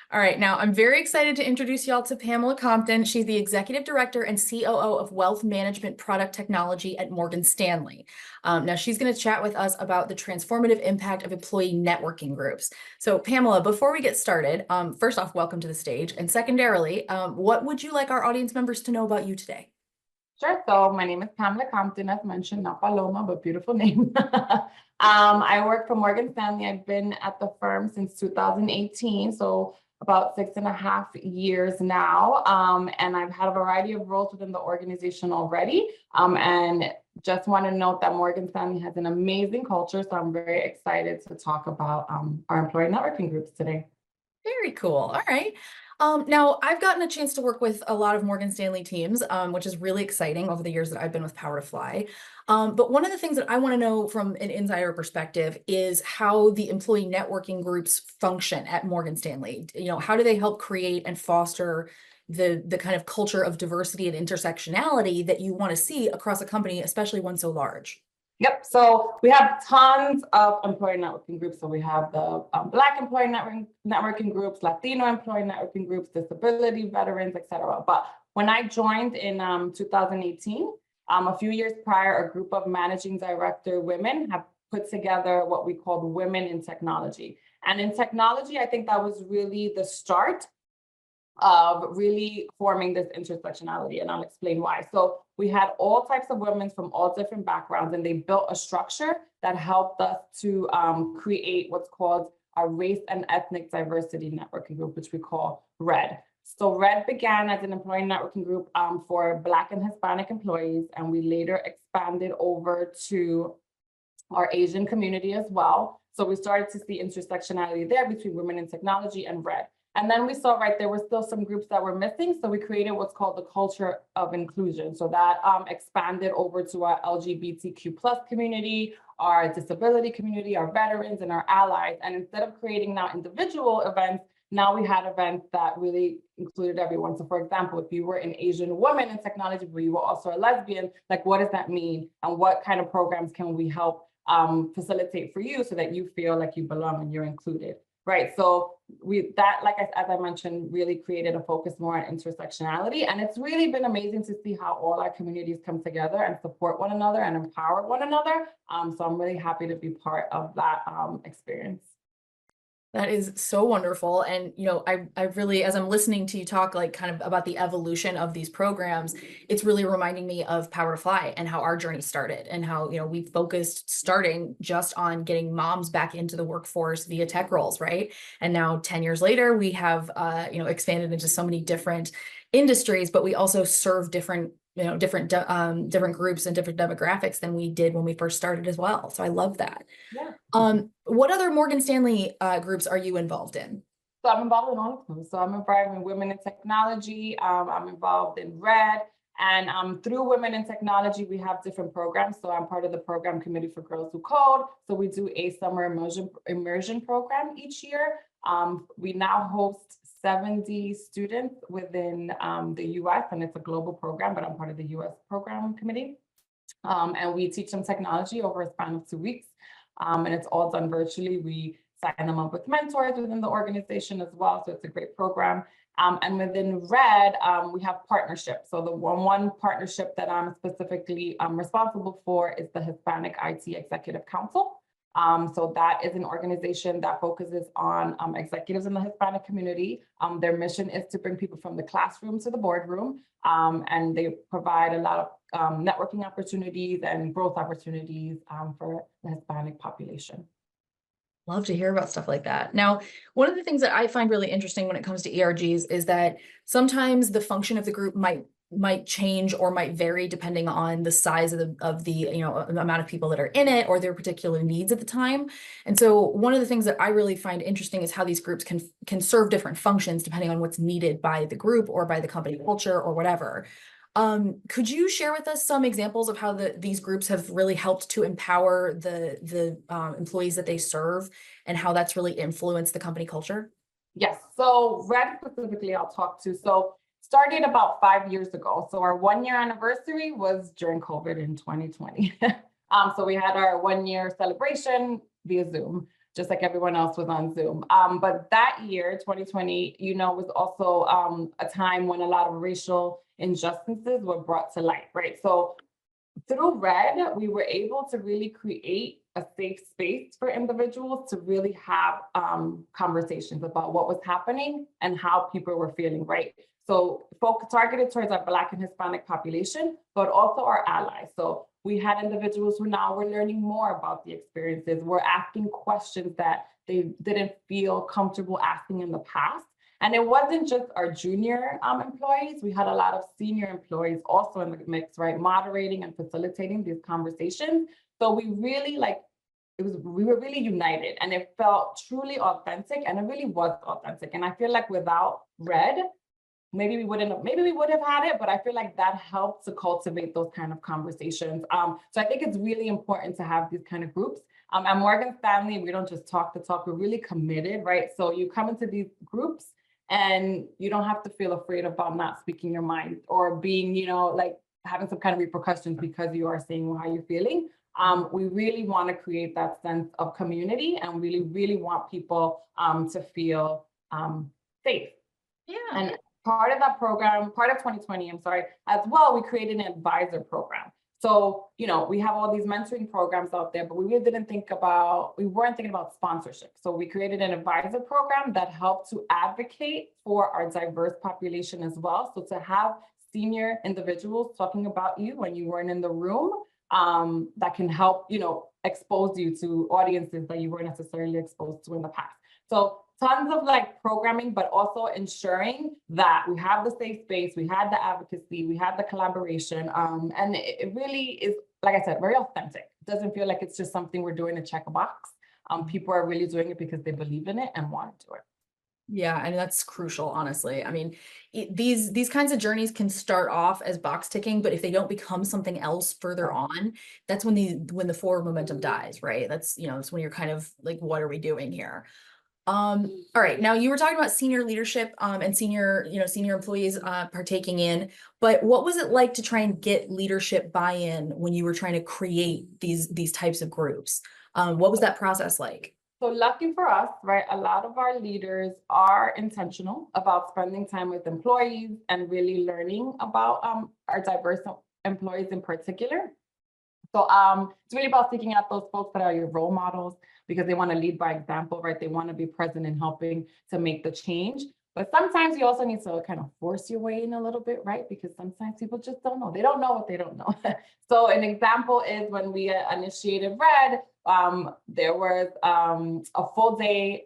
All right, now I'm very excited to introduce y'all to Pamela Compton. She's the Executive Director and COO of Wealth Management Product Technology at Morgan Stanley. Now she's going to chat with us about the transformative impact of employee networking groups. So Pamela, before we get started, first off, welcome to the stage. And secondarily, what would you like our audience members to know about you today? Sure. So my name is Pamela Compton, as mentioned, not Paloma, but beautiful name. I work for Morgan Stanley. I've been at the firm since 2018, so about 6.5 years now. And I've had a variety of roles within the organization already. And just want to note that Morgan Stanley has an amazing culture. So I'm very excited to talk about our employee networking groups today. Very cool. All right. Now, I've gotten a chance to work with a lot of Morgan Stanley teams, which is really exciting over the years that I've been with Power to Fly. But one of the things that I want to know from an insider perspective is how the employee networking groups function at Morgan Stanley. How do they help create and foster the kind of culture of diversity and intersectionality that you want to see across a company, especially one so large? Yep. So we have tons of employee networking groups. So we have the Black employee networking groups, Latino employee networking groups, disability veterans, etc. But when I joined in 2018, a few years prior, a group of managing director women have put together what we called Women in Technology. And in technology, I think that was really the start of really forming this intersectionality, and I'll explain why. So we had all types of women from all different backgrounds, and they built a structure that helped us to create what's called our Race and Ethnic Diversity Networking Group, which we call RED. So RED began as an employee networking group for Black and Hispanic employees, and we later expanded over to our Asian community as well. So we started to see intersectionality there between women in technology and RED. And then we saw, there were still some groups that were missing. So we created what's called the culture of inclusion. So that expanded over to our LGBTQ plus community, our disability community, our veterans, and our allies. And instead of creating now individual events, now we had events that really included everyone. So for example, if you were an Asian woman in technology, but you were also a lesbian, what does that mean? And what kind of programs can we help facilitate for you so that you feel like you belong and you're included? Right. So as I mentioned, really created a focus more on intersectionality. And it's really been amazing to see how all our communities come together and support one another and empower one another. So I'm really happy to be part of that experience. That is so wonderful. And, I really, as I'm listening to you talk kind of about the evolution of these programs, it's really reminding me of Power to Fly and how our journey started and how, we focused starting just on getting moms back into the workforce via tech roles, right? And now 10 years later, we have, expanded into so many different industries, but we also serve different groups and different demographics than we did when we first started as well. So I love that. Yeah. What other Morgan Stanley groups are you involved in? So I'm involved in all of them. So I'm involved in Women in Technology. I'm involved in RED. And through Women in Technology, we have different programs. So I'm part of the program committee for Girls Who Code. So we do a summer immersion program each year. We now host 70 students within the US, and it's a global program, but I'm part of the US program committee. And we teach them technology over a span of 2 weeks. And it's all done virtually. We sign them up with mentors within the organization as well. So it's a great program. And within RED, we have partnerships. So the one partnership that I'm specifically responsible for is the Hispanic IT Executive Council. So that is an organization that focuses on executives in the Hispanic community. Their mission is to bring people from the classroom to the boardroom, and they provide a lot of networking opportunities and growth opportunities for the Hispanic population. Love to hear about stuff like that. Now, one of the things that I find really interesting when it comes to ERGs is that sometimes the function of the group might change or might vary depending on the size of the amount of people that are in it or their particular needs at the time. And so one of the things that I really find interesting is how these groups can serve different functions depending on what's needed by the group or by the company culture or whatever. Could you share with us some examples of how these groups have really helped to empower the employees that they serve and how that's really influenced the company culture? Yes. So RED specifically, I'll talk to. So started about 5 years ago. So our 1-year anniversary was during COVID in 2020. So we had our 1-year celebration via Zoom. just like everyone else was on Zoom. But that year, 2020, was also a time when a lot of racial injustices were brought to light, right? So through Red, we were able to really create a safe space for individuals to really have conversations about what was happening and how people were feeling, right? So targeted towards our Black and Hispanic population, but also our allies. So we had individuals who now were learning more about the experiences, were asking questions that they didn't feel comfortable asking in the past. And it wasn't just our junior employees. We had a lot of senior employees also in the mix, right? Moderating and facilitating these conversations. So we really we were really united, and it felt truly authentic, and it really was authentic. And I feel like without Red, maybe we would have had it, but I feel like that helped to cultivate those kind of conversations. So I think it's really important to have these kind of groups. At Morgan Stanley, we don't just talk the talk, we're really committed, right? So you come into these groups and you don't have to feel afraid about not speaking your mind or being, like having some kind of repercussions because you are saying how you're feeling. We really want to create that sense of community, and really, really want people to feel safe. Yeah. And part of that program, part of 2020, as well, we created an advisor program. So, we have all these mentoring programs out there, but we weren't thinking about sponsorship. So we created an advisor program that helped to advocate for our diverse population as well. So to have senior individuals talking about you when you weren't in the room, that can help, expose you to audiences that you weren't necessarily exposed to in the past. So tons of programming, but also ensuring that we have the safe space, we had the advocacy, we had the collaboration. And it really is, like I said, very authentic. It doesn't feel like it's just something we're doing to check a box. People are really doing it because they believe in it and want to do it. Yeah, and that's crucial, honestly. I mean, these kinds of journeys can start off as box ticking, but if they don't become something else further on, that's when the forward momentum dies, right? That's, it's when you're kind of like, what are we doing here? All right. Now you were talking about senior leadership and senior employees partaking in, but what was it like to try and get leadership buy-in when you were trying to create these types of groups? What was that process like? So lucky for us, right, a lot of our leaders are intentional about spending time with employees and really learning about our diverse employees in particular. So it's really about seeking out those folks that are your role models, because they want to lead by example, right? They want to be present in helping to make the change. But sometimes you also need to kind of force your way in a little bit, right? Because sometimes people just don't know. They don't know what they don't know. So an example is when we initiated Red, there was a full day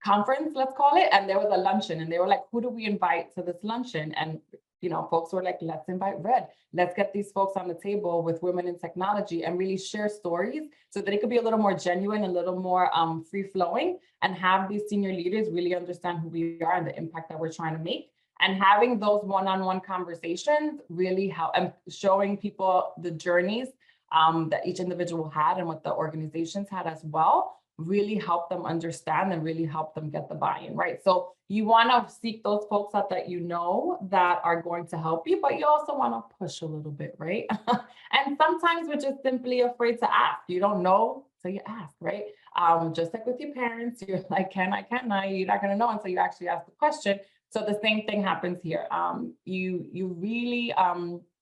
conference, let's call it, and there was a luncheon, and they were like, who do we invite to this luncheon? And folks were like, let's invite Red. Let's get these folks on the table with women in technology and really share stories so that it could be a little more genuine, a little more free flowing, and have these senior leaders really understand who we are and the impact that we're trying to make. And having those one-on-one conversations really help, and showing people the journeys that each individual had and what the organizations had as well, really help them understand and really help them get the buy-in, right? So you want to seek those folks out that that are going to help you, but you also want to push a little bit, right? And sometimes we're just simply afraid to ask. You don't know till you ask, right? Just like with your parents, you're like, can I, can't I? You're not going to know until you actually ask the question. So the same thing happens here. You really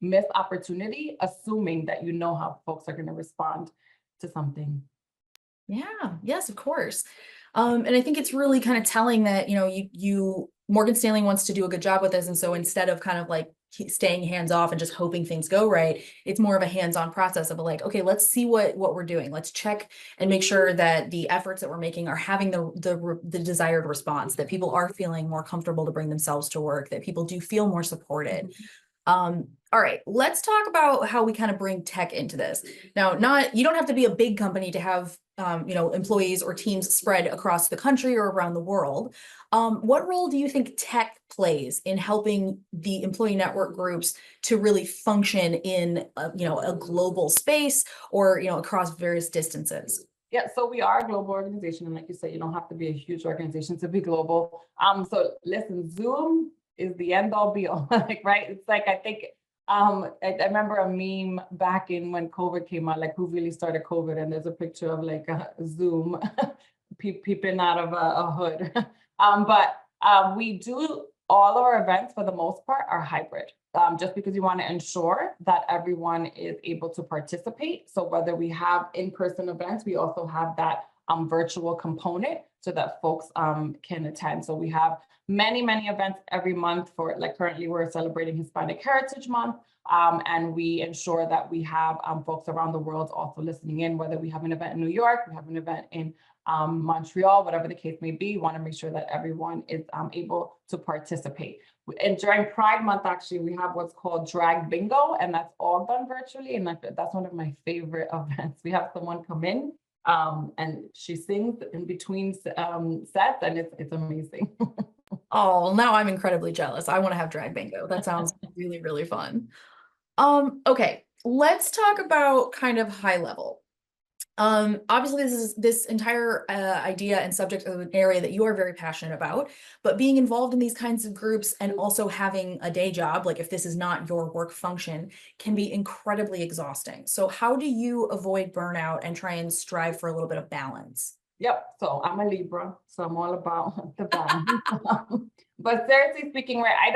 miss opportunity assuming that you know how folks are going to respond to something. Yeah, yes, of course. And I think it's really kind of telling that, Morgan Stanley wants to do a good job with this. And so instead of kind of like staying hands off and just hoping things go right, it's more of a hands-on process of like, okay, let's see what we're doing. Let's check and make sure that the efforts that we're making are having the desired response, that people are feeling more comfortable to bring themselves to work, that people do feel more supported. All right, let's talk about how we kind of bring tech into this. Now, you don't have to be a big company to have, employees or teams spread across the country or around the world. What role do you think tech plays in helping the employee network groups to really function in, a global space or, across various distances? Yeah, so we are a global organization. And like you said, you don't have to be a huge organization to be global. So listen, Zoom is the end all be all, right? It's like, I think I remember a meme back in when COVID came out, like who really started COVID, and there's a picture of like a Zoom peeping out of a hood. But we do all of our events for the most part are hybrid, just because you want to ensure that everyone is able to participate. So whether we have in-person events, we also have that virtual component so that folks can attend. So we have many events every month for, like, currently we're celebrating Hispanic Heritage Month. And we ensure that we have folks around the world also listening in, whether we have an event in New York, we have an event in Montreal, whatever the case may be. We want to make sure that everyone is able to participate. And during Pride Month, actually, we have what's called Drag Bingo, and that's all done virtually. And that's one of my favorite events. We have someone come in and she sings in between sets, and it's amazing. Oh, now I'm incredibly jealous. I want to have drag bingo. That sounds really, really fun. Okay, let's talk about kind of high level. Obviously this entire idea and subject of an area that you are very passionate about, but being involved in these kinds of groups and also having a day job, like if this is not your work function, can be incredibly exhausting. So how do you avoid burnout and try and strive for a little bit of balance? Yep. So I'm a Libra, so I'm all about the balance. But seriously speaking, right, I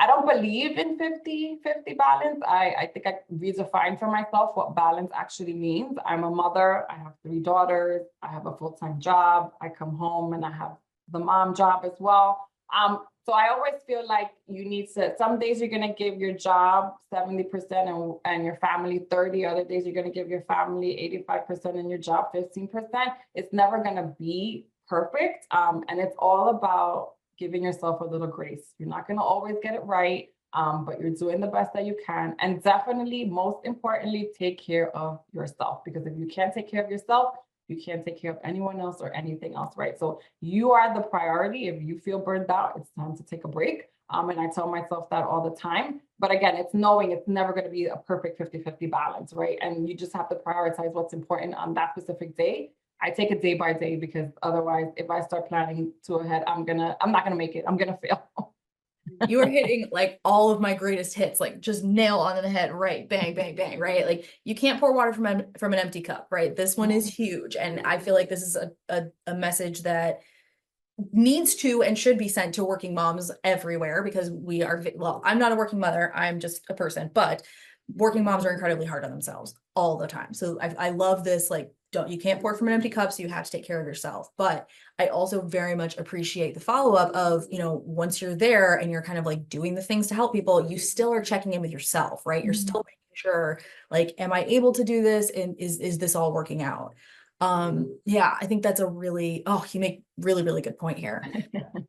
don't believe in 50-50 balance. I think I redefine for myself what balance actually means. I'm a mother, I have 3 daughters, I have a full-time job, I come home and I have the mom job as well. So I always feel like you need to, some days you're gonna give your job 70% and your family 30, other days you're gonna give your family 85% and your job 15%. It's never gonna be perfect. And it's all about giving yourself a little grace. You're not gonna always get it right, but you're doing the best that you can. And definitely, most importantly, take care of yourself, because if you can't take care of yourself, you can't take care of anyone else or anything else, right? So you are the priority. If you feel burned out, it's time to take a break. And I tell myself that all the time. But again, it's knowing it's never going to be a perfect 50-50 balance, right? And you just have to prioritize what's important on that specific day. I take it day by day, because otherwise, if I start planning too ahead, I'm not gonna make it. I'm gonna fail. You are hitting like all of my greatest hits, like just nail on the head, right? Bang, bang, bang, right? Like you can't pour water from an empty cup, right? This one is huge. And I feel like this is a message that needs to and should be sent to working moms everywhere, because we are, well, I'm not a working mother, I'm just a person, but working moms are incredibly hard on themselves all the time. So I love this, like, you can't pour from an empty cup, so you have to take care of yourself. But I also very much appreciate the follow-up of, once you're there and you're kind of like doing the things to help people, you still are checking in with yourself, right? You're still making sure, like, am I able to do this? And is this all working out? Yeah, I think that's a really, you make really, really good point here.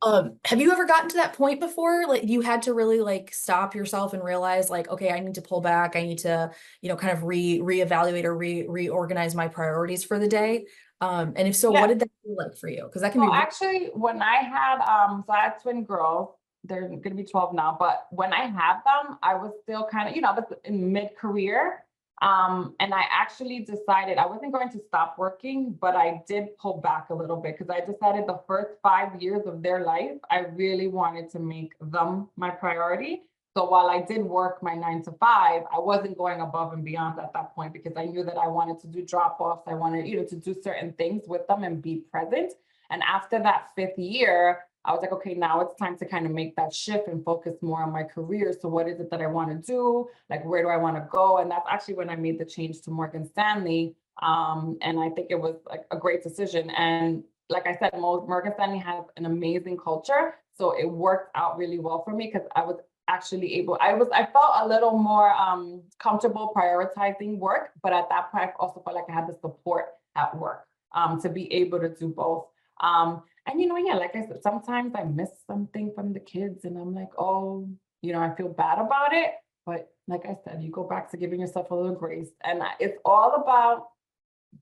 Have you ever gotten to that point before? Like you had to really like stop yourself and realize like, okay, I need to pull back. I need to, kind of reevaluate or reorganize my priorities for the day. And if so, what did that feel like for you? Because that can be actually, when I had so I had twin girls, they're gonna be 12 now, but when I had them, I was still kind of, I was in mid-career. And I actually decided I wasn't going to stop working, but I did pull back a little bit, because I decided the first 5 years of their life, I really wanted to make them my priority. So while I did work my 9 to 5, I wasn't going above and beyond at that point, because I knew that I wanted to do drop-offs. I wanted, to do certain things with them and be present. And after that 5th year, I was like, okay, now it's time to kind of make that shift and focus more on my career. So what is it that I want to do? Like, where do I want to go? And that's actually when I made the change to Morgan Stanley. And I think it was like a great decision. And like I said, Morgan Stanley has an amazing culture. So it worked out really well for me, because I was actually I felt a little more comfortable prioritizing work. But at that point, I also felt like I had the support at work to be able to do both. And like I said, sometimes I miss something from the kids and I'm like, oh, I feel bad about it. But like I said, you go back to giving yourself a little grace. And it's all about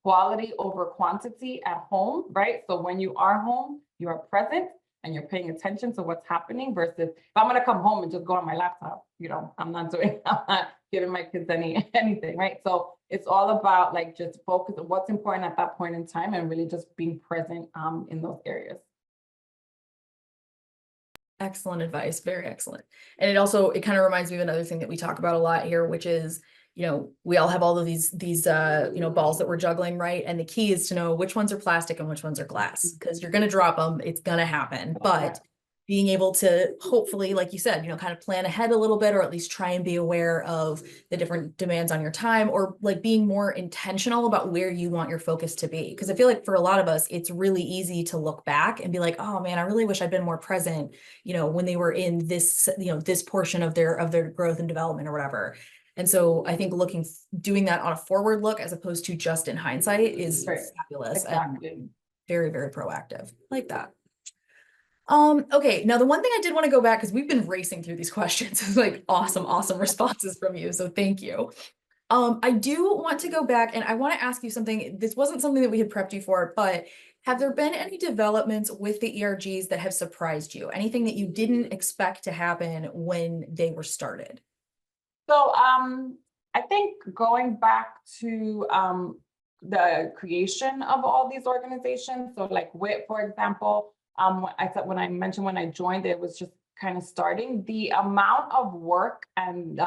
quality over quantity at home, right? So when you are home, you are present and you're paying attention to what's happening, versus if I'm gonna come home and just go on my laptop, I'm not giving my kids anything, right? So it's all about like just focus on what's important at that point in time and really just being present in those areas. Excellent advice. Very excellent. And it kind of reminds me of another thing that we talk about a lot here, which is, we all have all of these balls that we're juggling, right? And the key is to know which ones are plastic and which ones are glass, because you're going to drop them. It's going to happen. But being able to hopefully, like you said, kind of plan ahead a little bit, or at least try and be aware of the different demands on your time, or like being more intentional about where you want your focus to be. Because I feel like for a lot of us, it's really easy to look back and be like, oh man, I really wish I'd been more present, when they were in this, this portion of their growth and development or whatever. And so I think doing that on a forward look as opposed to just in hindsight is fabulous and very, very proactive. Like that. Okay, now the one thing I did want to go back, because we've been racing through these questions, is like awesome responses from you. So thank you. I do want to go back and I want to ask you something. This wasn't something that we had prepped you for, but have there been any developments with the ERGs that have surprised you? Anything that you didn't expect to happen when they were started? So I think going back to the creation of all these organizations, so like WIT, for example, I said when I mentioned when I joined, it was just kind of starting. The amount of work and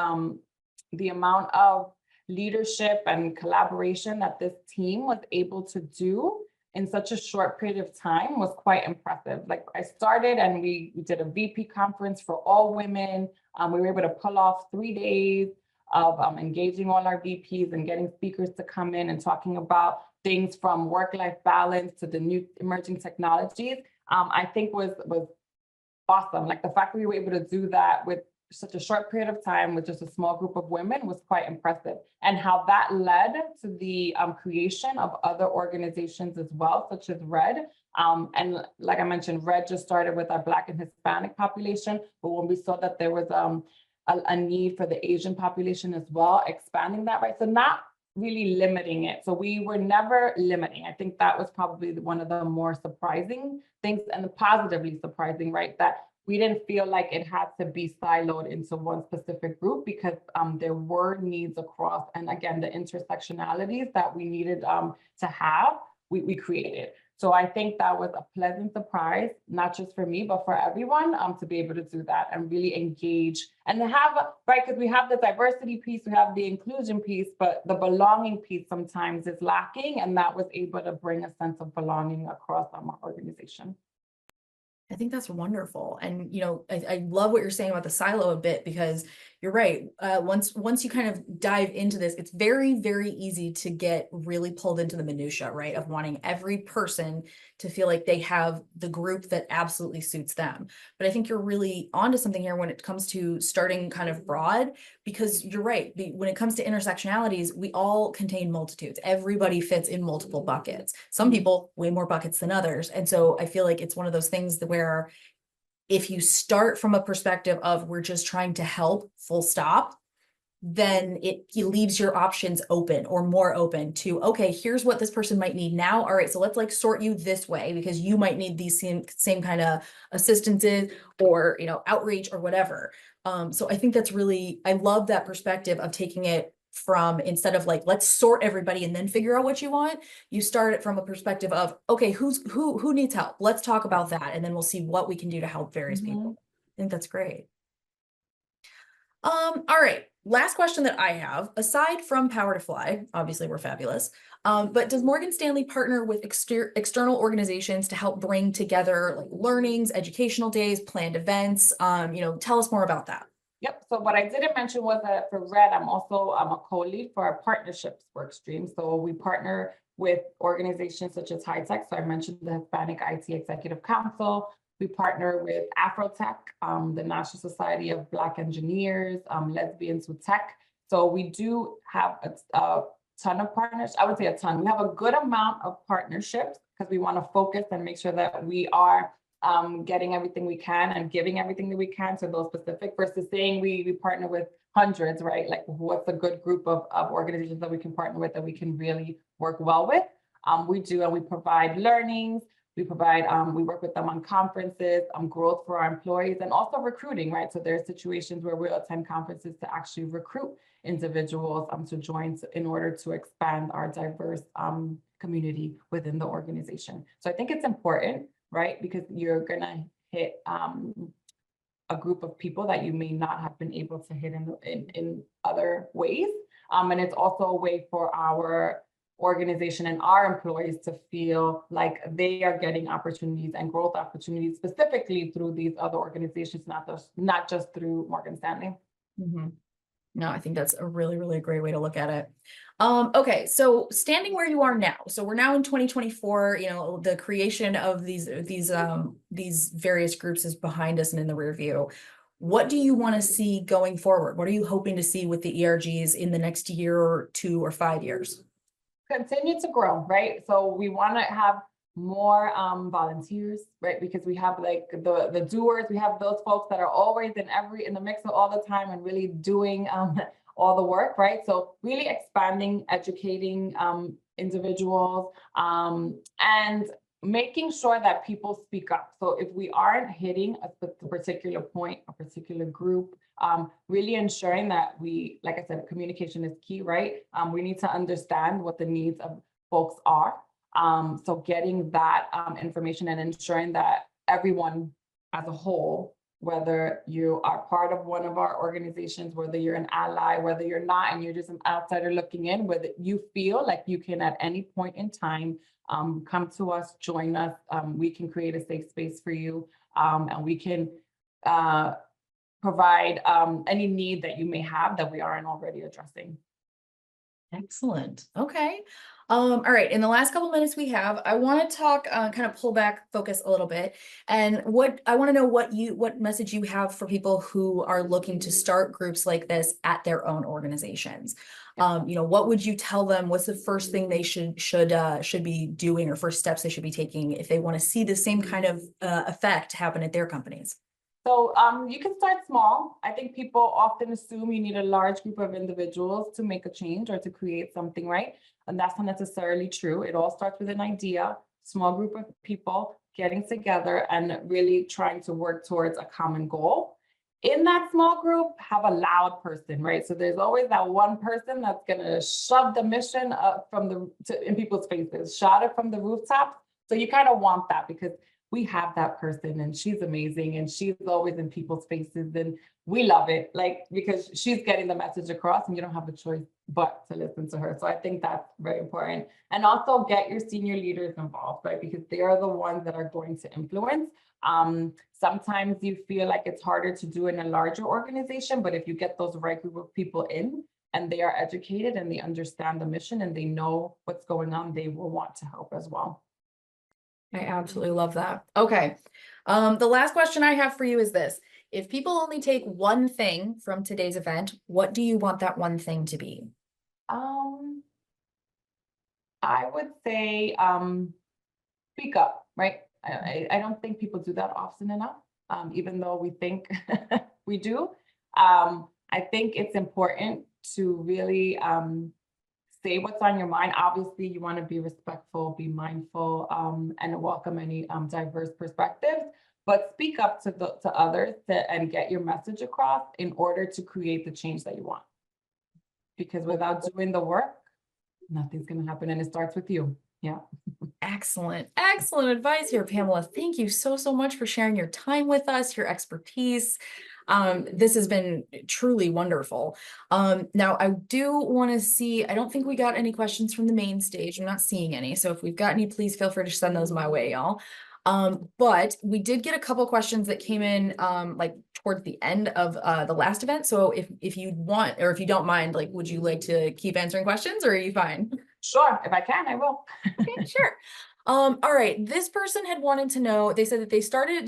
the amount of leadership and collaboration that this team was able to do in such a short period of time was quite impressive. Like I started and we did a VP conference for all women. We were able to pull off 3 days of engaging all our VPs and getting speakers to come in and talking about things from work-life balance to the new emerging technologies. I think was awesome. Like the fact that we were able to do that with such a short period of time with just a small group of women was quite impressive. And how that led to the creation of other organizations as well, such as RED. And like I mentioned, RED just started with our Black and Hispanic population, but when we saw that there was a need for the Asian population as well, expanding that, right? So not really limiting it. So we were never limiting. I think that was probably one of the more surprising things, and the positively surprising, right? That we didn't feel like it had to be siloed into one specific group, because there were needs across, and again, the intersectionalities that we needed to have, we created. So I think that was a pleasant surprise, not just for me, but for everyone to be able to do that and really engage and have, right, because we have the diversity piece, we have the inclusion piece, but the belonging piece sometimes is lacking, and that was able to bring a sense of belonging across our organization. I think that's wonderful. And, I love what you're saying about the silo a bit, because you're right. Once you kind of dive into this, it's very, very easy to get really pulled into the minutia, right? Of wanting every person to feel like they have the group that absolutely suits them. But I think you're really onto something here when it comes to starting kind of broad, because you're right. When it comes to intersectionalities, we all contain multitudes. Everybody fits in multiple buckets. Some people way more buckets than others. And so I feel like it's one of those things that where if you start from a perspective of we're just trying to help, full stop, then it leaves your options open or more open to, okay, here's what this person might need now. All right, so let's like sort you this way because you might need these same kind of assistances or, outreach or whatever. So I think that's really, I love that perspective of taking it from, instead of like, let's sort everybody and then figure out what you want, you start it from a perspective of, okay, who needs help? Let's talk about that. And then we'll see what we can do to help various people. I think that's great. All right. Last question that I have, aside from Power to Fly, obviously we're fabulous, but does Morgan Stanley partner with external organizations to help bring together like learnings, educational days, planned events? Tell us more about that. Yep. So what I didn't mention was that for RED, I'm a co-lead for our partnerships work stream. So we partner with organizations such as High Tech. So I mentioned the Hispanic IT Executive Council. We partner with Afrotech, the National Society of Black Engineers, Lesbians with Tech. So we do have a ton of partners. I would say a ton. We have a good amount of partnerships because we want to focus and make sure that we are getting everything we can and giving everything that we can to those specific, versus saying we partner with hundreds, right? Like what's a good group of organizations that we can partner with that we can really work well with? We do, and we provide learnings. We provide, we work with them on conferences, growth for our employees, and also recruiting, right? So there are situations where we'll attend conferences to actually recruit individuals to join in order to expand our diverse community within the organization. So I think it's important, right? Because you're gonna hit a group of people that you may not have been able to hit in other ways. And it's also a way for our organization and our employees to feel like they are getting opportunities and growth opportunities specifically through these other organizations, not just through Morgan Stanley. Mhm. No, I think that's a really, really great way to look at it. Okay, so standing where you are now, so we're now in 2024, you know, the creation of these various groups is behind us and in the rear view. What do you want to see going forward? What are you hoping to see with the ERGs in the next year or 2 or 5 years? Continue to grow, right? So we want to have more volunteers, right? Because we have like the doers, we have those folks that are always in the mix of all the time and really doing all the work, right? So really expanding, educating individuals, and making sure that people speak up. So if we aren't hitting a particular point, a particular group, really ensuring that we, like I said, communication is key, right? We need to understand what the needs of folks are. So getting that information and ensuring that everyone as a whole, whether you are part of one of our organizations, whether you're an ally, whether you're not, and you're just an outsider looking in, whether you feel like you can at any point in time come to us, join us. We can create a safe space for you, and we can provide any need that you may have that we aren't already addressing. Excellent. Okay. All right. In the last couple minutes we have, I want to talk, kind of pull back, focus a little bit. And what I want to know what message you have for people who are looking to start groups like this at their own organizations. You know, what would you tell them? What's the first thing they should be doing, or first steps they should be taking if they want to see the same kind of effect happen at their companies? So you can start small. I think people often assume you need a large group of individuals to make a change or to create something, right? And that's not necessarily true. It all starts with an idea, small group of people getting together and really trying to work towards a common goal. In that small group, have a loud person, right? So there's always that one person that's gonna shove the mission up in people's faces, shout it from the rooftops. So you kind of want that because we have that person and she's amazing and she's always in people's faces and we love it, like, because she's getting the message across and you don't have a choice but to listen to her. So I think that's very important. And also get your senior leaders involved, right? Because they are the ones that are going to influence. Sometimes you feel like it's harder to do in a larger organization, but if you get those right group of people in and they are educated and they understand the mission and they know what's going on, they will want to help as well. I absolutely love that. Okay. The last question I have for you is this. If people only take one thing from today's event, what do you want that one thing to be? I would say speak up, right? I don't think people do that often enough, even though we think we do. I think it's important to really say what's on your mind. Obviously, you want to be respectful, be mindful, and welcome any diverse perspectives. But speak up to others and get your message across in order to create the change that you want. Because without doing the work, nothing's going to happen, and it starts with you. Yeah. Excellent. Excellent advice here, Pamela. Thank you so, so much for sharing your time with us, your expertise. This has been truly wonderful. Now I do want to see, I don't think we got any questions from the main stage. I'm not seeing any. So if we've got any, please feel free to send those my way, y'all. But we did get a couple questions that came in like towards the end of the last event. So if you want, or if you don't mind, like, would you like to keep answering questions, or are you fine? Sure. If I can, I will. Okay, sure. All right. This person had wanted to know, they said that they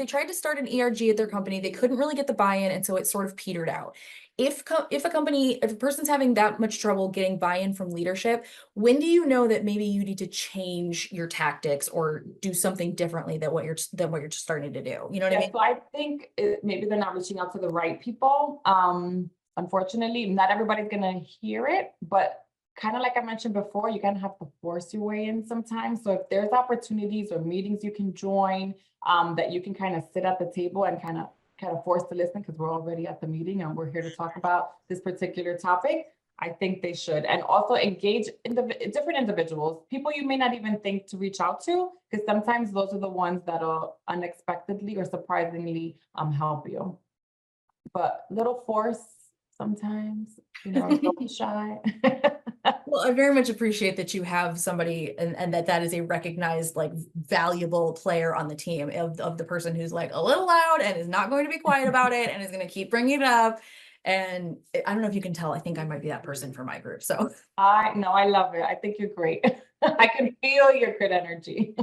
tried to start an ERG at their company. They couldn't really get the buy-in, and so it sort of petered out. If a person's having that much trouble getting buy-in from leadership, when do you know that maybe you need to change your tactics or do something differently than what you're starting to do? You know what I mean? So I think maybe they're not reaching out to the right people. Unfortunately, not everybody's gonna hear it, but kind of like I mentioned before, you kind of have to force your way in sometimes. So if there's opportunities or meetings you can join, that you can kind of sit at the table and kind of force to listen, because we're already at the meeting and we're here to talk about this particular topic, I think they should. And also engage different individuals, people you may not even think to reach out to, because sometimes those are the ones that'll unexpectedly or surprisingly help you. but little force sometimes, you know, a little shy. Well, I very much appreciate that you have somebody and that is a recognized, like, valuable player on the team of the person who's like a little loud and is not going to be quiet about it and is going to keep bringing it up. And I don't know if you can tell, I think I might be that person for my group. So I love it. I think you're great. I can feel your good energy.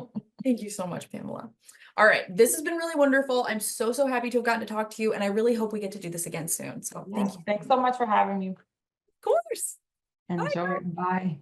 thank you so much, Pamela. All right, this has been really wonderful. I'm so happy to have gotten to talk to you, and I really hope we get to do this again soon. So thank you. Thanks so much for having me. Of course. Enjoy. Bye.